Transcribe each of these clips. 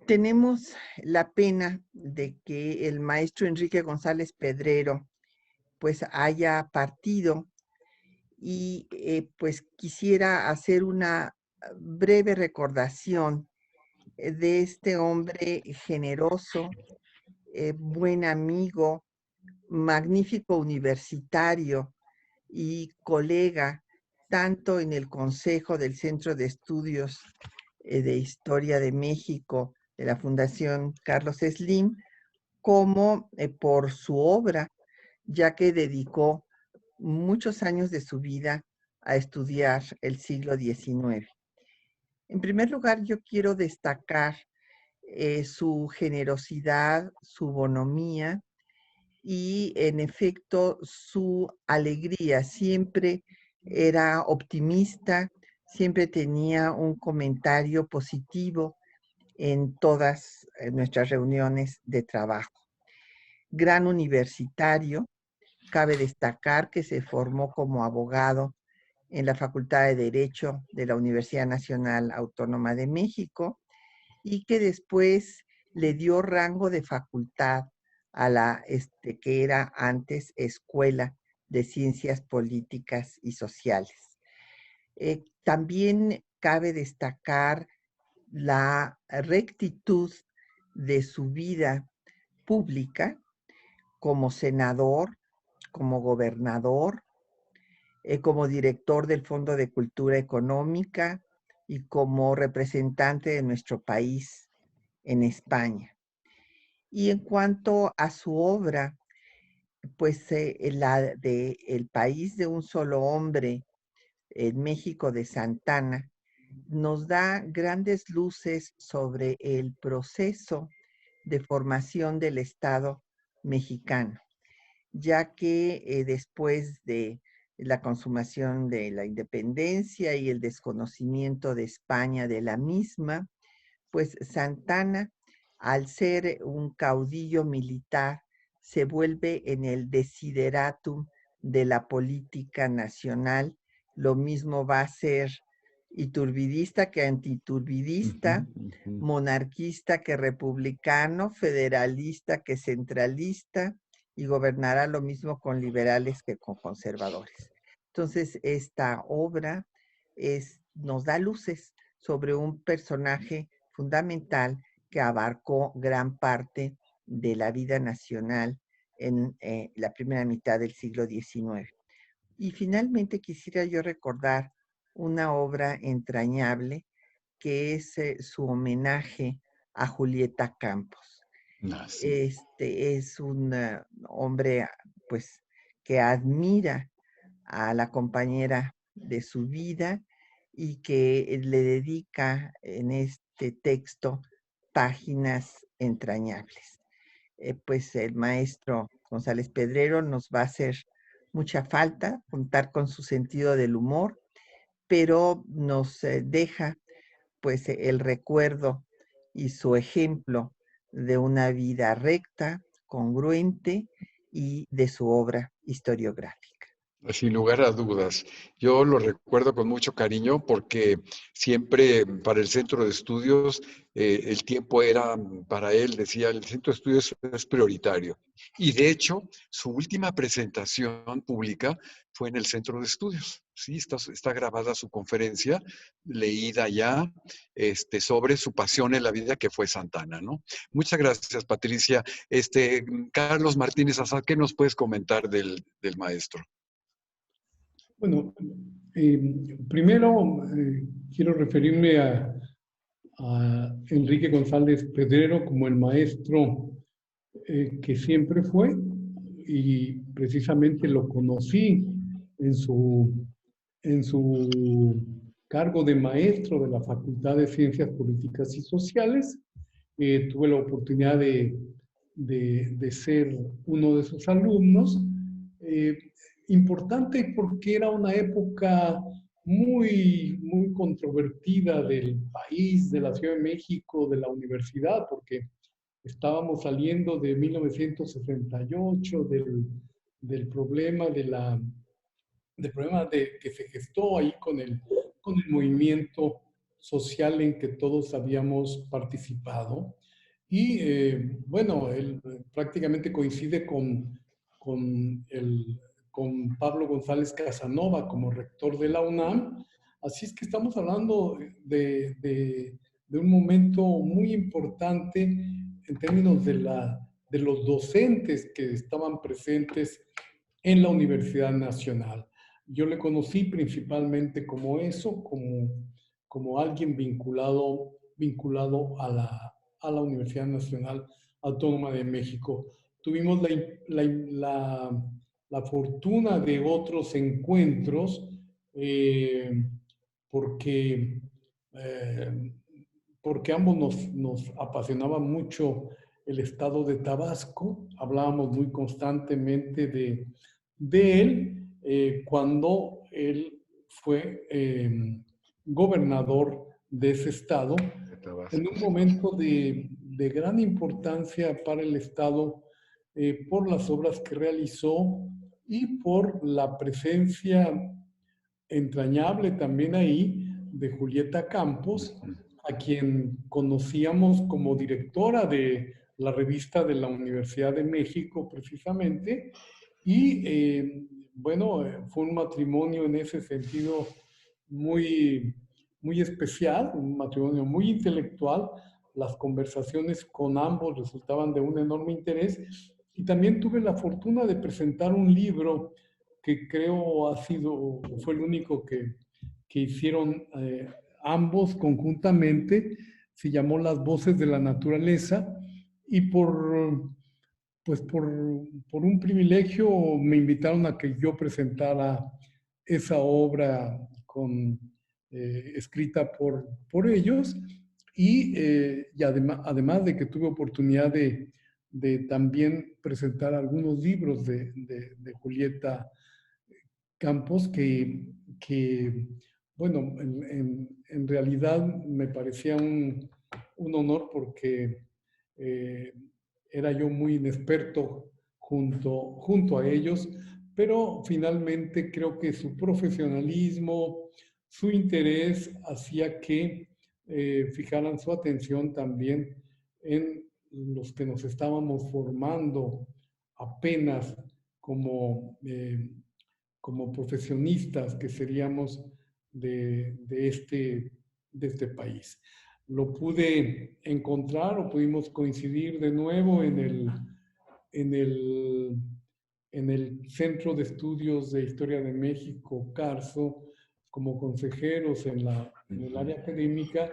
Tenemos la pena de que el maestro Enrique González Pedrero pues haya partido y pues quisiera hacer una breve recordación de este hombre generoso, buen amigo, magnífico universitario y colega tanto en el Consejo del Centro de Estudios de Historia de México de la Fundación Carlos Slim, como por su obra, ya que dedicó muchos años de su vida a estudiar el siglo XIX. En primer lugar, yo quiero destacar su generosidad, su bonomía y, en efecto, su alegría. Siempre era optimista, siempre tenía un comentario positivo en todas nuestras reuniones de trabajo. Gran universitario, cabe destacar que se formó como abogado en la Facultad de Derecho de la Universidad Nacional Autónoma de México y que después le dio rango de facultad a la que era antes Escuela de Ciencias Políticas y Sociales. También cabe destacar la rectitud de su vida pública como senador, como gobernador, como director del Fondo de Cultura Económica y como representante de nuestro país en España. Y en cuanto a su obra, pues la de El país de un solo hombre en México de Santana nos da grandes luces sobre el proceso de formación del Estado mexicano, ya que después de la consumación de la independencia y el desconocimiento de España de la misma, pues Santana, al ser un caudillo militar, se vuelve en el desideratum de la política nacional. Lo mismo va a ser iturbidista que antiturbidista, monarquista que republicano, federalista que centralista, y gobernará lo mismo con liberales que con conservadores. Entonces, esta obra nos da luces sobre un personaje fundamental que abarcó gran parte de la vida nacional en la primera mitad del siglo XIX. Y finalmente quisiera yo recordar una obra entrañable que es su homenaje a Julieta Campos. Ah, sí. Este es un hombre pues que admira a la compañera de su vida y que le dedica en este texto páginas entrañables. Pues el maestro González Pedrero nos va a hacer mucha falta contar con su sentido del humor, pero nos deja pues el recuerdo y su ejemplo de una vida recta, congruente y de su obra historiográfica. Sin lugar a dudas. Yo lo recuerdo con mucho cariño porque siempre para el centro de estudios el tiempo era para él, decía, el centro de estudios es prioritario. Y de hecho, su última presentación pública fue en el centro de estudios. Sí, está grabada su conferencia, leída ya, sobre su pasión en la vida que fue Santana, ¿no? Muchas gracias, Patricia. Carlos Martínez Azad, ¿qué nos puedes comentar del maestro? Bueno, primero quiero referirme a Enrique González Pedrero como el maestro que siempre fue, y precisamente lo conocí en su cargo de maestro de la Facultad de Ciencias Políticas y Sociales. Tuve la oportunidad de ser uno de sus alumnos. Importante porque era una época muy controvertida del país, de la Ciudad de México, de la universidad, porque estábamos saliendo de 1968, del problema que se gestó ahí con el movimiento social en que todos habíamos participado. Y bueno, él prácticamente coincide con Pablo González Casanova como rector de la UNAM. Así es que estamos hablando de un momento muy importante en términos de los docentes que estaban presentes en la Universidad Nacional. Yo le conocí principalmente como eso, como alguien vinculado a la Universidad Nacional Autónoma de México. Tuvimos la fortuna de otros encuentros porque, eh, porque ambos nos apasionaba mucho el estado de Tabasco. Hablábamos muy constantemente de él cuando él fue gobernador de ese estado, en un momento de gran importancia para el estado por las obras que realizó y por la presencia entrañable también ahí de Julieta Campos, a quien conocíamos como directora de la revista de la Universidad de México precisamente, y bueno, fue un matrimonio en ese sentido muy, muy especial, un matrimonio muy intelectual. Las conversaciones con ambos resultaban de un enorme interés, y también tuve la fortuna de presentar un libro que creo fue el único que hicieron ambos conjuntamente. Se llamó Las Voces de la Naturaleza, y pues por un privilegio me invitaron a que yo presentara esa obra escrita por ellos, y además de que tuve oportunidad de también presentar algunos libros de Julieta Campos bueno, en realidad me parecía un honor porque eh, era yo muy inexperto junto a ellos, pero finalmente creo que su profesionalismo, su interés hacía que fijaran su atención también en los que nos estábamos formando apenas como profesionistas que seríamos de este país. Lo pude encontrar, o pudimos coincidir de nuevo en el Centro de Estudios de Historia de México, CARSO, como consejeros en el área académica,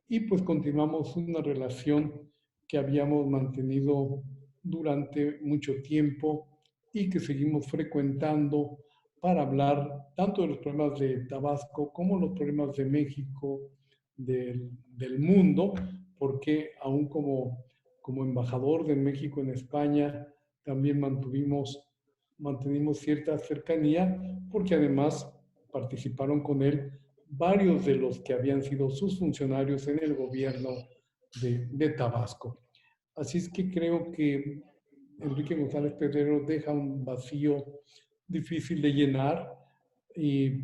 y pues continuamos una relación que habíamos mantenido durante mucho tiempo y que seguimos frecuentando para hablar tanto de los problemas de Tabasco como los problemas de México, del mundo, porque aún como embajador de México en España también mantenimos cierta cercanía, porque además participaron con él varios de los que habían sido sus funcionarios en el gobierno de Tabasco. Así es que creo que Enrique González Pedrero deja un vacío difícil de llenar,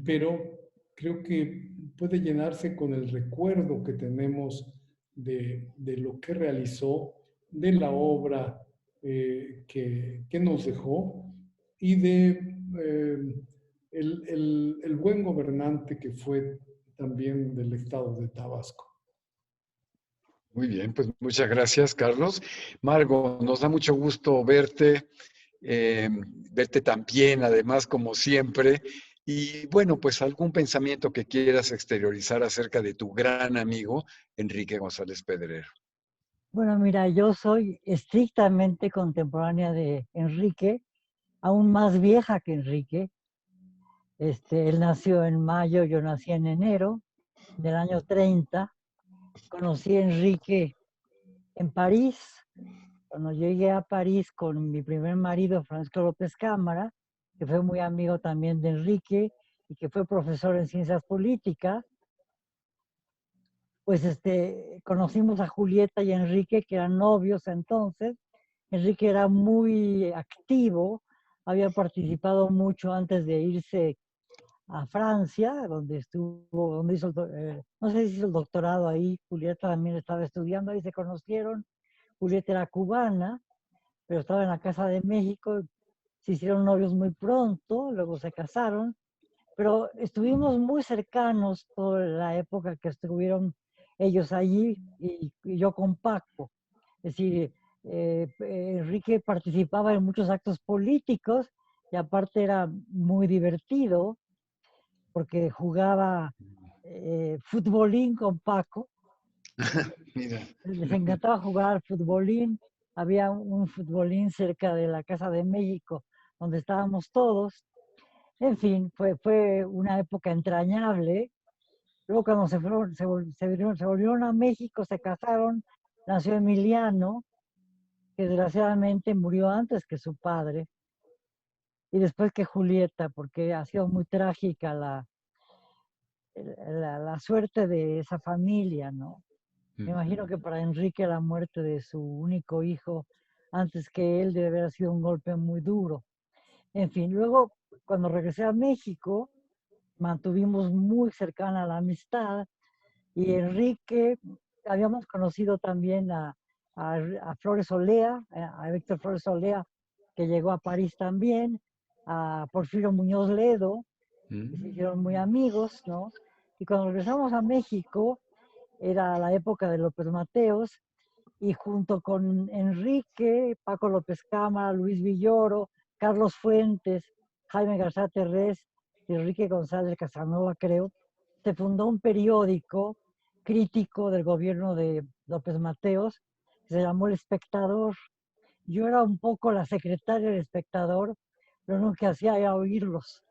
pero creo que puede llenarse con el recuerdo que tenemos de lo que realizó, de la obra que nos dejó, y de el buen gobernante que fue también del estado de Tabasco. Muy bien, pues muchas gracias, Carlos. Margo, nos da mucho gusto verte, verte tan bien, además, como siempre. Y bueno, pues algún pensamiento que quieras exteriorizar acerca de tu gran amigo, Enrique González Pedrero. Bueno, mira, yo soy estrictamente contemporánea de Enrique, aún más vieja que Enrique. Él nació en mayo, yo nací en enero del año 30. Conocí a Enrique en París. Cuando llegué a París con mi primer marido, Francisco López Cámara, que fue muy amigo también de Enrique y que fue profesor en ciencias políticas, pues conocimos a Julieta y a Enrique, que eran novios entonces. Enrique era muy activo, había participado mucho antes de irse a Francia, donde estuvo, donde hizo, no sé si hizo el doctorado ahí, Julieta también estaba estudiando, ahí se conocieron. Julieta era cubana, pero estaba en la Casa de México, se hicieron novios muy pronto, luego se casaron, pero estuvimos muy cercanos toda la época que estuvieron ellos allí y yo con Paco. Es decir, Enrique participaba en muchos actos políticos y aparte era muy divertido porque jugaba futbolín con Paco. Mira. Les encantaba jugar al futbolín. Había un futbolín cerca de la Casa de México donde estábamos todos. En fin, fue una época entrañable. Luego cuando se volvieron a México, se casaron, nació Emiliano, que desgraciadamente murió antes que su padre, y después que Julieta, porque ha sido muy trágica la suerte de esa familia, ¿no? Me imagino que para Enrique la muerte de su único hijo antes que él debe haber sido un golpe muy duro. En fin, luego cuando regresé a México, mantuvimos muy cercana la amistad y Enrique, habíamos conocido también a Flores Olea, a Víctor Flores Olea, que llegó a París también, a Porfirio Muñoz Ledo, que se hicieron muy amigos, ¿no? Y cuando regresamos a México, era la época de López Mateos, y junto con Enrique, Paco López Cámara, Luis Villoro, Carlos Fuentes, Jaime García Terrés y Enrique González Casanova, creo, se fundó un periódico crítico del gobierno de López Mateos, que se llamó El Espectador. Yo era un poco la secretaria del Espectador, lo único que hacía era oírlos.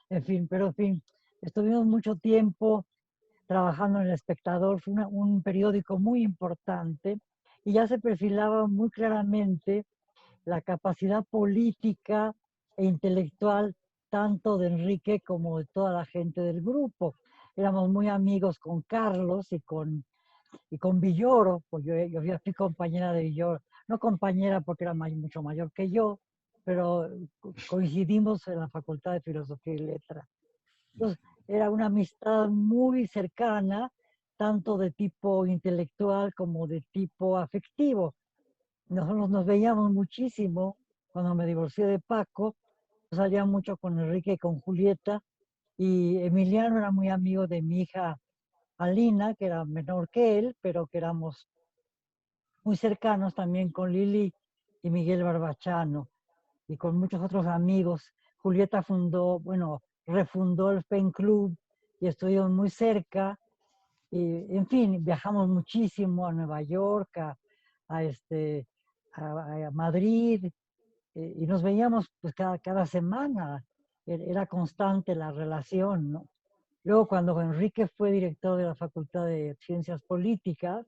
En fin, pero en fin, estuvimos mucho tiempo trabajando en El Espectador, fue un periódico muy importante y ya se perfilaba muy claramente la capacidad política e intelectual tanto de Enrique como de toda la gente del grupo. Éramos muy amigos con Carlos y con Villoro, pues yo fui compañera de Villoro, no compañera porque era mucho mayor que yo, pero coincidimos en la Facultad de Filosofía y Letras. Entonces, era una amistad muy cercana, tanto de tipo intelectual como de tipo afectivo. Nosotros nos veíamos muchísimo cuando me divorcié de Paco, salía mucho con Enrique y con Julieta, y Emiliano era muy amigo de mi hija Alina, que era menor que él, pero que éramos muy cercanos también con Lili y Miguel Barbachano y con muchos otros amigos. Julieta fundó, bueno, refundó el Pen Club y estuvimos muy cerca. Y, en fin, viajamos muchísimo a Nueva York, a Madrid, y nos veíamos pues cada semana. Era constante la relación, ¿no? Luego, cuando Enrique fue director de la Facultad de Ciencias Políticas,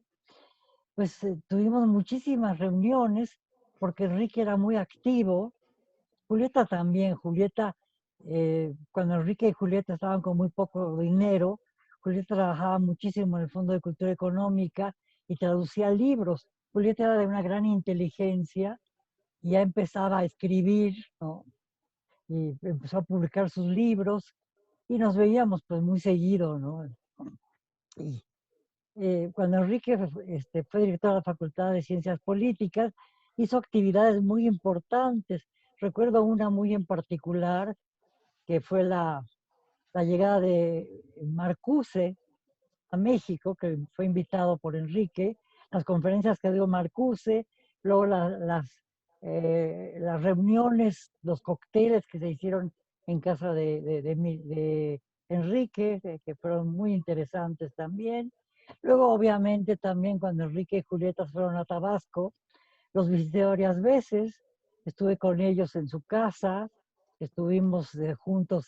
pues tuvimos muchísimas reuniones porque Enrique era muy activo. Julieta también. Julieta, cuando Enrique y Julieta estaban con muy poco dinero, Julieta trabajaba muchísimo en el Fondo de Cultura Económica y traducía libros. Julieta era de una gran inteligencia y ya empezaba a escribir, ¿no? Y empezó a publicar sus libros y nos veíamos pues muy seguido, ¿no? Y cuando Enrique fue director de la Facultad de Ciencias Políticas, hizo actividades muy importantes. Recuerdo una muy en particular, que fue la llegada de Marcuse a México, que fue invitado por Enrique, las conferencias que dio Marcuse, luego las reuniones, los cócteles que se hicieron en casa de Enrique, que fueron muy interesantes también. Luego, obviamente, también cuando Enrique y Julieta fueron a Tabasco, los visité varias veces, estuve con ellos en su casa, estuvimos juntos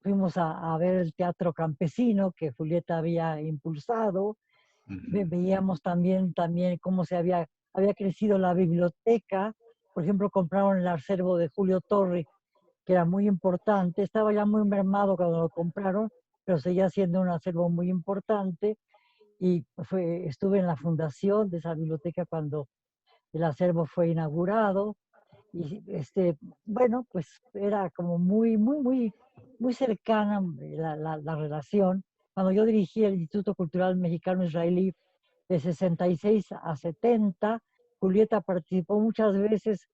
fuimos a ver el teatro campesino que Julieta había impulsado, veíamos también cómo había crecido la biblioteca, por ejemplo, compraron el acervo de Julio Torri, que era muy importante, estaba ya muy mermado cuando lo compraron, pero seguía siendo un acervo muy importante, y estuve en la fundación de esa biblioteca cuando el acervo fue inaugurado. Y bueno, pues era como muy cercana la relación. Cuando yo dirigí el Instituto Cultural Mexicano Israelí de 66 a 70, Julieta participó muchas veces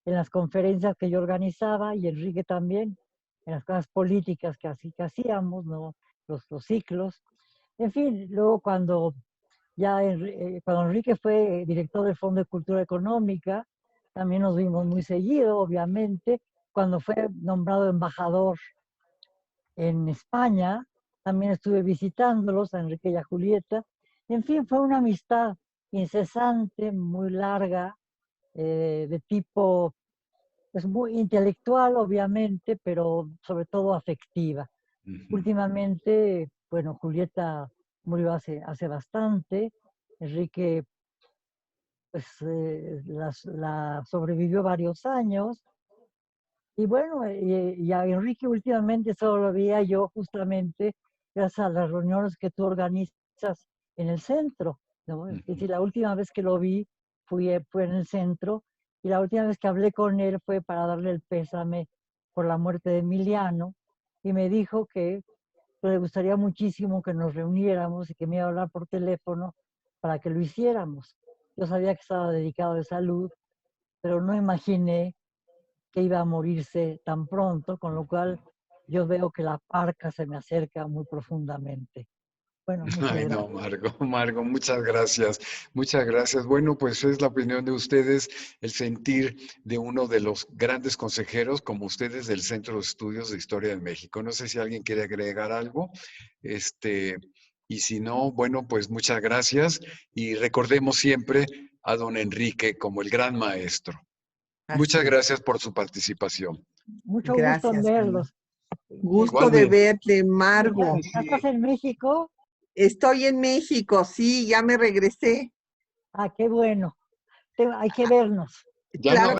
en las conferencias que yo organizaba y Enrique también, en las cosas políticas que hacíamos, ¿no? Los ciclos. En fin, luego cuando Enrique fue director del Fondo de Cultura Económica, también nos vimos muy seguido, obviamente. Cuando fue nombrado embajador en España, también estuve visitándolos, a Enrique y a Julieta. En fin, fue una amistad incesante, muy larga, de tipo pues, muy intelectual, obviamente, pero sobre todo afectiva. Últimamente, bueno, Julieta murió hace bastante, Enrique pues la sobrevivió varios años. Y bueno, y a Enrique últimamente solo lo veía yo justamente gracias a las reuniones que tú organizas en el centro, ¿no? Es decir, la última vez que lo vi fue en el centro y la última vez que hablé con él fue para darle el pésame por la muerte de Emiliano y me dijo que le gustaría muchísimo que nos reuniéramos y que me iba a hablar por teléfono para que lo hiciéramos. Yo sabía que estaba dedicado de salud, pero no imaginé que iba a morirse tan pronto, con lo cual yo veo que la parca se me acerca muy profundamente. Bueno, muchas Ay, gracias. no, Margo, muchas gracias, muchas gracias. Bueno, pues es la opinión de ustedes, el sentir de uno de los grandes consejeros como ustedes del Centro de Estudios de Historia de México. No sé si alguien quiere agregar algo, y si no, bueno, pues muchas gracias y recordemos siempre a don Enrique como el gran maestro. Así Muchas es. gracias por su participación. Mucho gusto en Gracias, Carlos. verlos. Gusto de Igualmente. verte, Margo. ¿Ya estás en México? Estoy en México, sí, ya me regresé. Ah, qué bueno. Hay que vernos. Ya Claro. no.